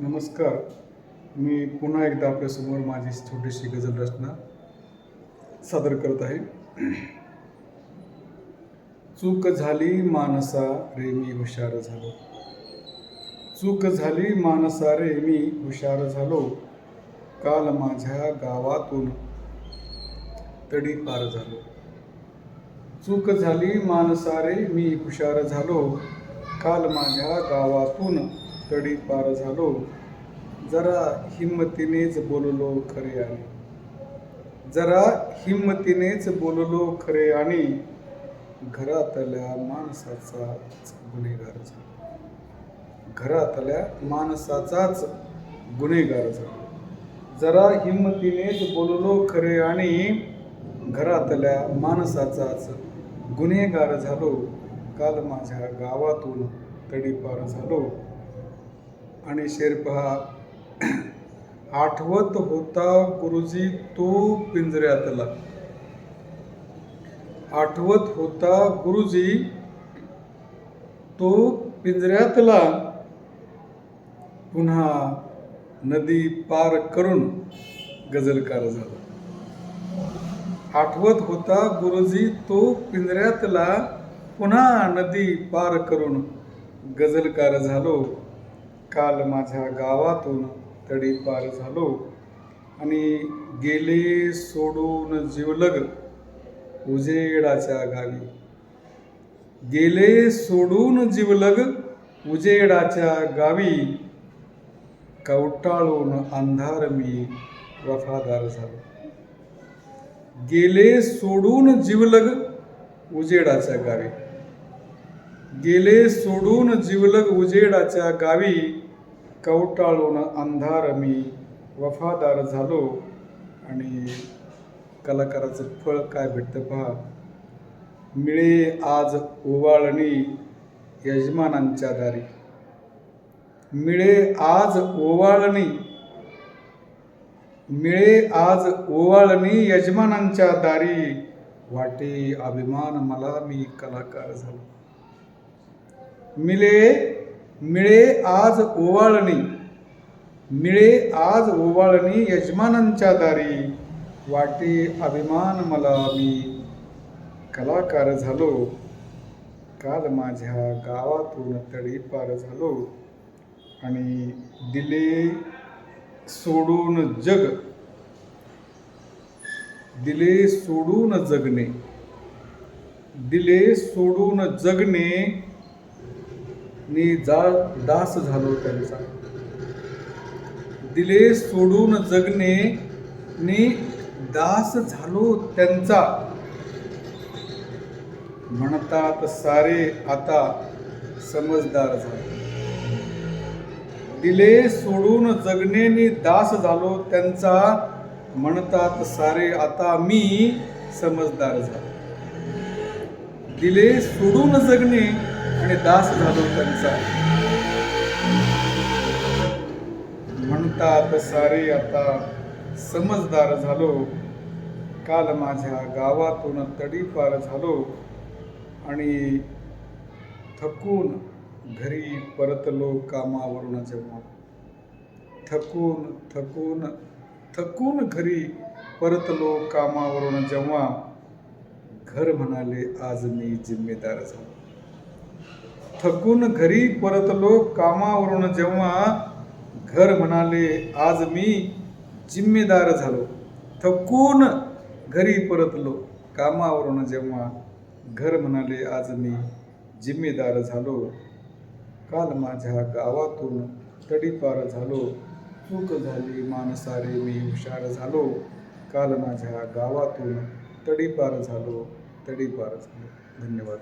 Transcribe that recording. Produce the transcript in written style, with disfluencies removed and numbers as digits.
नमस्कार. मी पुन्हा एकदा आपल्यासमोर माझी छोटीशी गझल रचना सादर करत आहे. चूक झाली मानसा रे मी हुशार झालो. चूक झाली मानसा रे मी हुशार झालो. काल माझ्या गावातून तडीपार झालो. चूक झाली मानसा रे मी हुशार झालो. काल माझ्या गावातून तडीपार झालो. जरा हिम्मतीनेच बोललो खरे आणि जरा हिम्मतीनेच बोललो खरे आणि घरातल्या माणसाचाच गुन्हेगार झालो. घरातल्या माणसाचाच गुन्हेगार झालो. जरा हिम्मतीनेच बोललो खरे आणि घरातल्या माणसाचाच गुन्हेगार झालो. काल माझ्या गावातून तडीपार झालो. आणि शेर पहा. आठवत होता गुरुजी तो पिंजऱ्यातला. आठवत होता गुरुजी तो पिंजऱ्यातला. पुन्हा नदी पार करून गझलकार झाला. आठवत होता गुरुजी तो पिंजऱ्यातला. पुन्हा नदी पार करून गझलकार झालो. काल माझ्या गावातून तडीपार झालो. आणि गेले सोडून जिवलग उजेडाच्या गावी. गेले सोडून जिवलग उजेडाच्या गावी. कवटाळून अंधार मी वफादार झालो. गेले सोडून जिवलग उजेडाच्या गावी. गेले सोडून जिवलग उजेडाच्या गावी. कवटाळून अंधार मी वफादार झालो. आणि कलाकाराचं फळ काय भेटतं पहा. मिळे आज ओवाळणी यजमानांच्या दारी. मिळे आज ओवाळणी. मिळे आज ओवाळणी यजमानांच्या दारी. वाटे अभिमान मला मी कलाकार झालो. मिळे आज ओवाळणी. मिळे आज ओवाळणी यजमानांच्या दारी. वाटे अभिमान मला मी कलाकार झालो. काल माझ्या गावातून तडीपार झालो. आणि दिले सोडून जग. दिले सोडून जगणे. दिले सोडून जगणे नी दास झालो त्यांचा. दिले सोडून जगणे नी दास झालो त्यांचा. म्हणतात सारे आता समजदार झाले. दिले सोडून जगणे नी दास झालो त्यांचा. म्हणतात सारे आता मी समजदार झालो. दिले सोडून जगणे आणि दास झालो त्यांचा. म्हणतात सारे आता समजदार झालो. काल माझ्या गावातून तडीपार झालो. आणि थकून घरी परतलो कामावरून जेव्हा. थकून थकून थकून घरी परतलो कामावरून जेव्हा. घर म्हणाले आज मी जिम्मेदार झालो. थकून घरी परतलो कामावरून जेव्हा. घर म्हणाले आज मी जिम्मेदार झालो. थकून घरी परतलो कामावरून जेव्हा. घर म्हणाले आज मी जिम्मेदार झालो. काल माझ्या गावातून तडीपार झालो. चूक झाली मानसा रे मी हुशार झालो. काल माझ्या गावातून तडीपार झालो. तडीपार झालो. धन्यवाद.